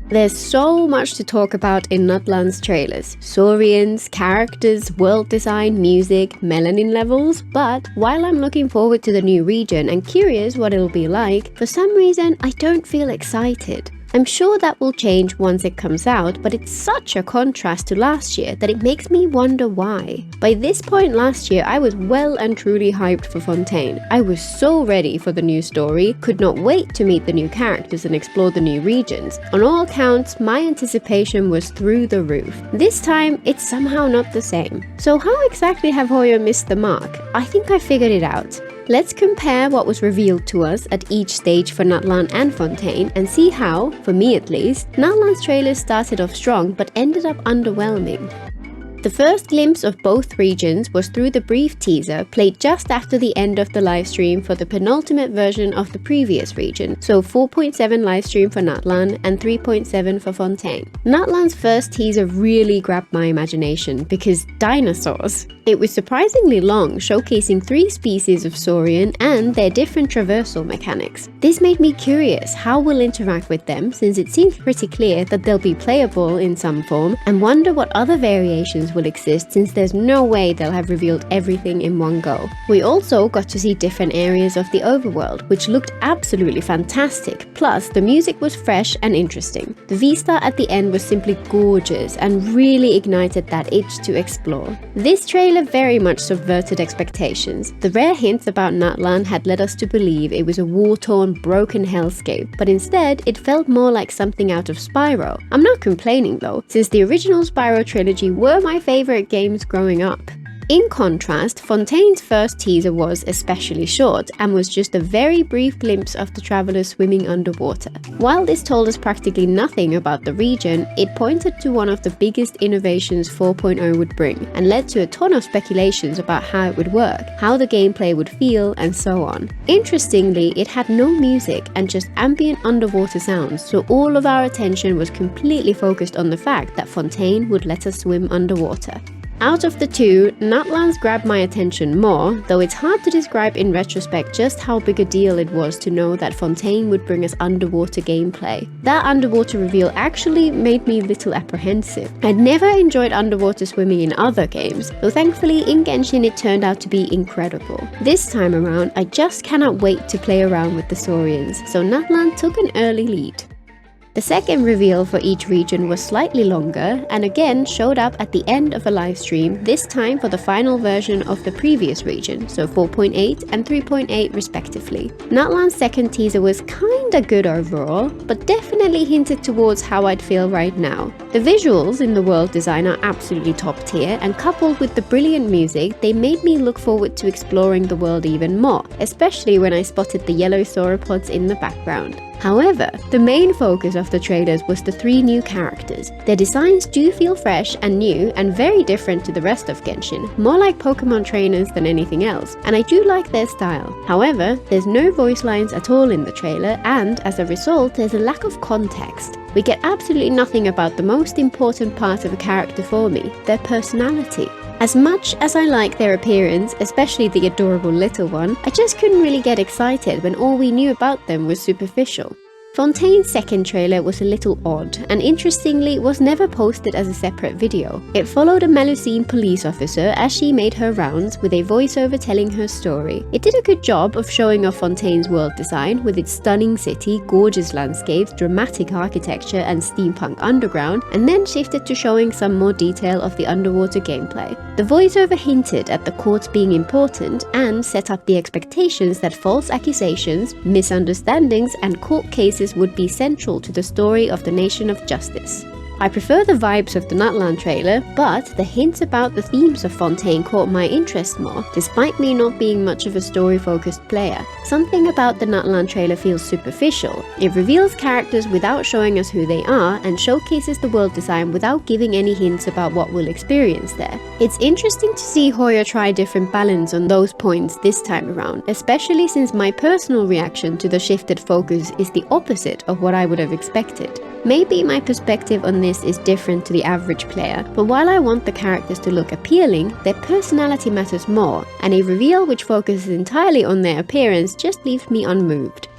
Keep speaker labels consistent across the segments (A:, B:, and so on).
A: There's so much to talk about in Natlan's trailers. Saurians, characters, world design, music, melanin levels, but while I'm looking forward to the new region and curious what it'll be like, for some reason I don't feel excited. I'm sure that will change once it comes out, but it's such a contrast to last year that it makes me wonder why. By this point last year, I was well and truly hyped for Fontaine. I was so ready for the new story, could not wait to meet the new characters and explore the new regions. On all counts, my anticipation was through the roof. This time, it's somehow not the same. So how exactly have Hoyo missed the mark? I think I figured it out. Let's compare what was revealed to us at each stage for Natlan and Fontaine and see how, for me at least, Natlan's trailers started off strong but ended up underwhelming. The first glimpse of both regions was through the brief teaser played just after the end of the livestream for the penultimate version of the previous region, so 4.7 livestream for Natlan and 3.7 for Fontaine. Natlan's first teaser really grabbed my imagination because dinosaurs. It was surprisingly long, showcasing 3 species of Saurian and their different traversal mechanics. This made me curious how we'll interact with them, since it seems pretty clear that they'll be playable in some form, and wonder what other variations will exist, since there's no way they'll have revealed everything in one go. We also got to see different areas of the overworld, which looked absolutely fantastic, plus the music was fresh and interesting. The V-Star at the end was simply gorgeous and really ignited that itch to explore. This trailer very much subverted expectations. The rare hints about Natlan had led us to believe it was a war-torn, broken hellscape, but instead it felt more like something out of Spyro. I'm not complaining though, since the original Spyro trilogy were my favorite games growing up. In contrast, Fontaine's first teaser was especially short and was just a very brief glimpse of the travelers swimming underwater. While this told us practically nothing about the region, it pointed to one of the biggest innovations 4.0 would bring and led to a ton of speculations about how it would work, how the gameplay would feel, and so on. Interestingly, it had no music and just ambient underwater sounds, so all of our attention was completely focused on the fact that Fontaine would let us swim underwater. Out of the two, Natlan's grabbed my attention more, though it's hard to describe in retrospect just how big a deal it was to know that Fontaine would bring us underwater gameplay. That underwater reveal actually made me a little apprehensive. I'd never enjoyed underwater swimming in other games, though thankfully in Genshin it turned out to be incredible. This time around, I just cannot wait to play around with the Saurians, so Natlan took an early lead. The second reveal for each region was slightly longer and again showed up at the end of a livestream, this time for the final version of the previous region, so 4.8 and 3.8 respectively. Natlan's second teaser was kinda good overall, but definitely hinted towards how I'd feel right now. The visuals in the world design are absolutely top tier, and coupled with the brilliant music, they made me look forward to exploring the world even more, especially when I spotted the yellow sauropods in the background. However, the main focus of the trailers was the 3 new characters. Their designs do feel fresh and new and very different to the rest of Genshin, more like Pokemon trainers than anything else, and I do like their style. However, there's no voice lines at all in the trailer, and as a result, there's a lack of context. We get absolutely nothing about the most important part of a character for me, their personality. As much as I like their appearance, especially the adorable little one, I just couldn't really get excited when all we knew about them was superficial. Fontaine's second trailer was a little odd, and interestingly was never posted as a separate video. It followed a Melusine police officer as she made her rounds, with a voiceover telling her story. It did a good job of showing off Fontaine's world design, with its stunning city, gorgeous landscapes, dramatic architecture and steampunk underground, and then shifted to showing some more detail of the underwater gameplay. The voiceover hinted at the courts being important and set up the expectations that false accusations, misunderstandings and court cases would be central to the story of the Nation of Justice. I prefer the vibes of the Natlan trailer, but the hints about the themes of Fontaine caught my interest more, despite me not being much of a story-focused player. Something about the Natlan trailer feels superficial. It reveals characters without showing us who they are, and showcases the world design without giving any hints about what we'll experience there. It's interesting to see Hoyo try different balance on those points this time around, especially since my personal reaction to the shifted focus is the opposite of what I would have expected. Maybe my perspective on this is different to the average player, but while I want the characters to look appealing, their personality matters more, and a reveal which focuses entirely on their appearance just leaves me unmoved.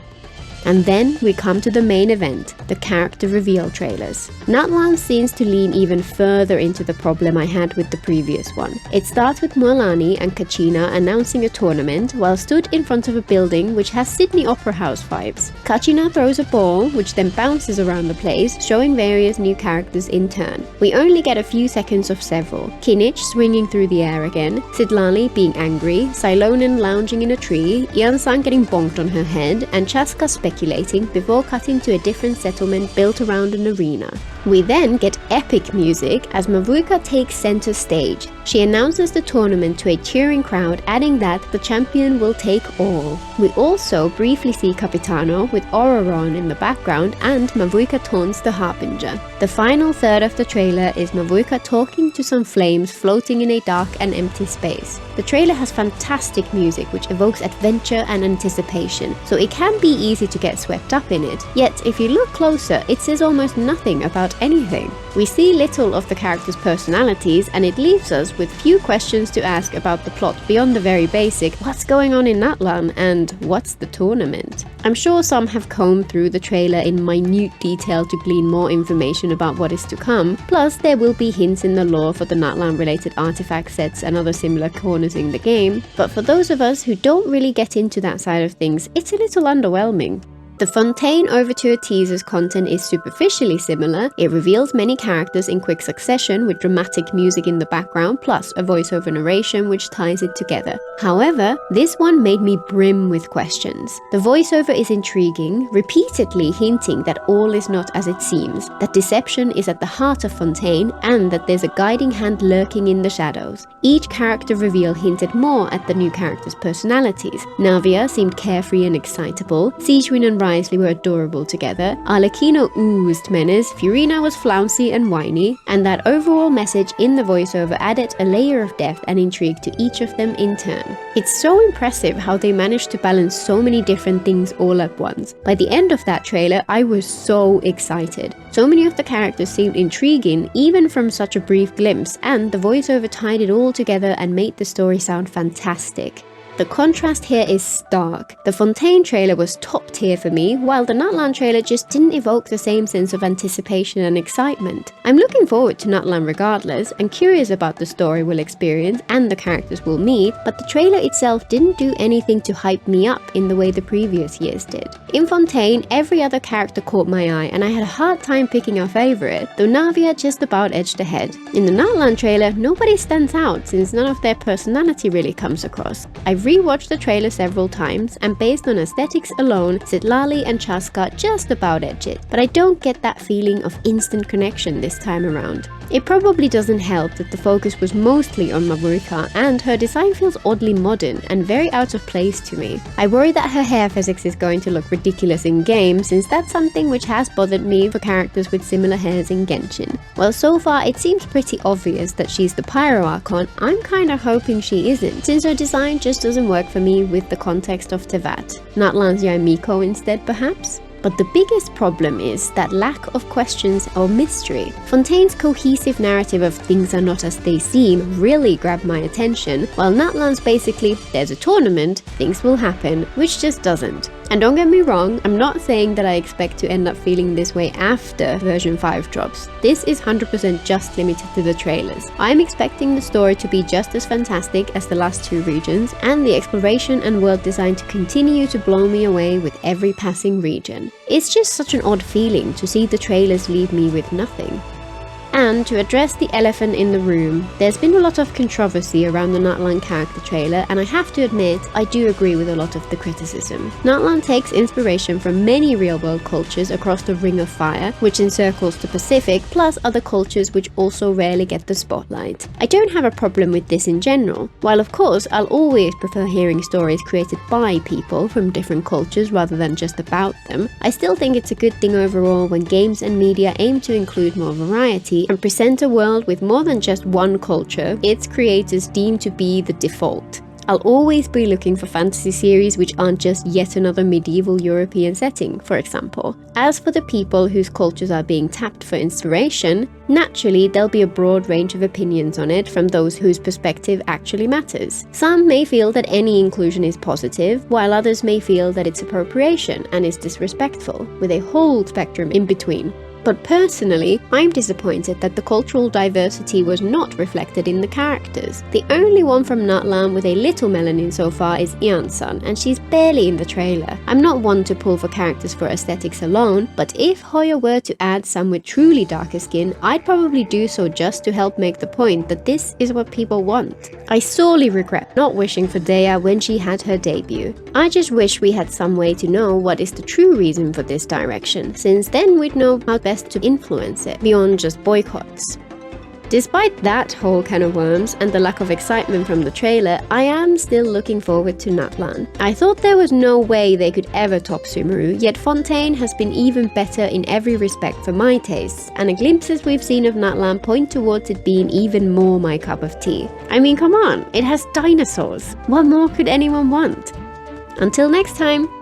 A: And then we come to the main event, the character reveal trailers. Natlan seems to lean even further into the problem I had with the previous one. It starts with Mualani and Kachina announcing a tournament while stood in front of a building which has Sydney Opera House vibes. Kachina throws a ball which then bounces around the place, showing various new characters in turn. We only get a few seconds of several. Kinich swinging through the air again, Sidlali being angry, Silonen lounging in a tree, Yansan getting bonked on her head, and Chaska speculating before cutting to a different settlement built around an arena. We then get epic music as Mavuika takes center stage. She announces the tournament to a cheering crowd, adding that the champion will take all. We also briefly see Capitano with Auroron in the background, and Mavuika taunts the Harbinger. The final third of the trailer is Mavuika talking to some flames floating in a dark and empty space. The trailer has fantastic music which evokes adventure and anticipation, so it can be easy to get swept up in it. Yet if you look closer, it says almost nothing about anything. We see little of the characters' personalities, and it leaves us with few questions to ask about the plot beyond the very basic what's going on in Natlan and what's the tournament. I'm sure some have combed through the trailer in minute detail to glean more information about what is to come, plus there will be hints in the lore for the Natlan related artifact sets and other similar corners in the game, but for those of us who don't really get into that side of things, it's a little underwhelming. The Fontaine Overture teaser's content is superficially similar. It reveals many characters in quick succession with dramatic music in the background plus a voiceover narration which ties it together. However, this one made me brim with questions. The voiceover is intriguing, repeatedly hinting that all is not as it seems, that deception is at the heart of Fontaine, and that there's a guiding hand lurking in the shadows. Each character reveal hinted more at the new characters' personalities. Navia seemed carefree and excitable, Sijwin and Risley were adorable together, Arlecchino oozed menace, Furina was flouncy and whiny, and that overall message in the voiceover added a layer of depth and intrigue to each of them in turn. It's so impressive how they managed to balance so many different things all at once. By the end of that trailer, I was so excited. So many of the characters seemed intriguing even from such a brief glimpse, and the voiceover tied it all together and made the story sound fantastic. The contrast here is stark. The Fontaine trailer was top tier for me, while the Natlan trailer just didn't evoke the same sense of anticipation and excitement. I'm looking forward to Natlan regardless, and curious about the story we'll experience and the characters we'll meet, but the trailer itself didn't do anything to hype me up in the way the previous years did. In Fontaine, every other character caught my eye, and I had a hard time picking a favorite, though Navia just about edged ahead. In the Natlan trailer, nobody stands out since none of their personality really comes across. I rewatched the trailer several times, and based on aesthetics alone, Sidlali and Chaska just about edge it, but I don't get that feeling of instant connection this time around. It probably doesn't help that the focus was mostly on Mavuika, and her design feels oddly modern and very out of place to me. I worry that her hair physics is going to look ridiculous in game, since that's something which has bothered me for characters with similar hairs in Genshin. While so far it seems pretty obvious that she's the Pyro Archon, I'm kinda hoping she isn't, since her design just doesn't work for me with the context of Tevat. Natlan's Yaimiko instead, perhaps? But the biggest problem is that lack of questions or mystery. Fontaine's cohesive narrative of things are not as they seem really grabbed my attention, while Natlan's basically, there's a tournament, things will happen, which just doesn't. And don't get me wrong, I'm not saying that I expect to end up feeling this way after version 5 drops. This is 100% just limited to the trailers. I'm expecting the story to be just as fantastic as the last two regions, and the exploration and world design to continue to blow me away with every passing region. It's just such an odd feeling to see the trailers leave me with nothing. And to address the elephant in the room, there's been a lot of controversy around the Natlan character trailer, and I have to admit, I do agree with a lot of the criticism. Natlan takes inspiration from many real-world cultures across the Ring of Fire, which encircles the Pacific, plus other cultures which also rarely get the spotlight. I don't have a problem with this in general. While of course, I'll always prefer hearing stories created by people from different cultures rather than just about them, I still think it's a good thing overall when games and media aim to include more variety and present a world with more than just one culture its creators deem to be the default. I'll always be looking for fantasy series which aren't just yet another medieval European setting, for example. As for the people whose cultures are being tapped for inspiration, naturally there'll be a broad range of opinions on it from those whose perspective actually matters. Some may feel that any inclusion is positive, while others may feel that it's appropriation and is disrespectful, with a whole spectrum in between. But personally, I'm disappointed that the cultural diversity was not reflected in the characters. The only one from Natlan with a little melanin so far is Ian-san, and she's barely in the trailer. I'm not one to pull for characters for aesthetics alone, but if Hoyo were to add some with truly darker skin, I'd probably do so just to help make the point that this is what people want. I sorely regret not wishing for Dea when she had her debut. I just wish we had some way to know what is the true reason for this direction, since then we'd know how best to influence it, beyond just boycotts. Despite that whole can of worms and the lack of excitement from the trailer, I am still looking forward to Natlan. I thought there was no way they could ever top Sumeru, yet Fontaine has been even better in every respect for my tastes, and the glimpses we've seen of Natlan point towards it being even more my cup of tea. I mean, come on, it has dinosaurs. What more could anyone want? Until next time!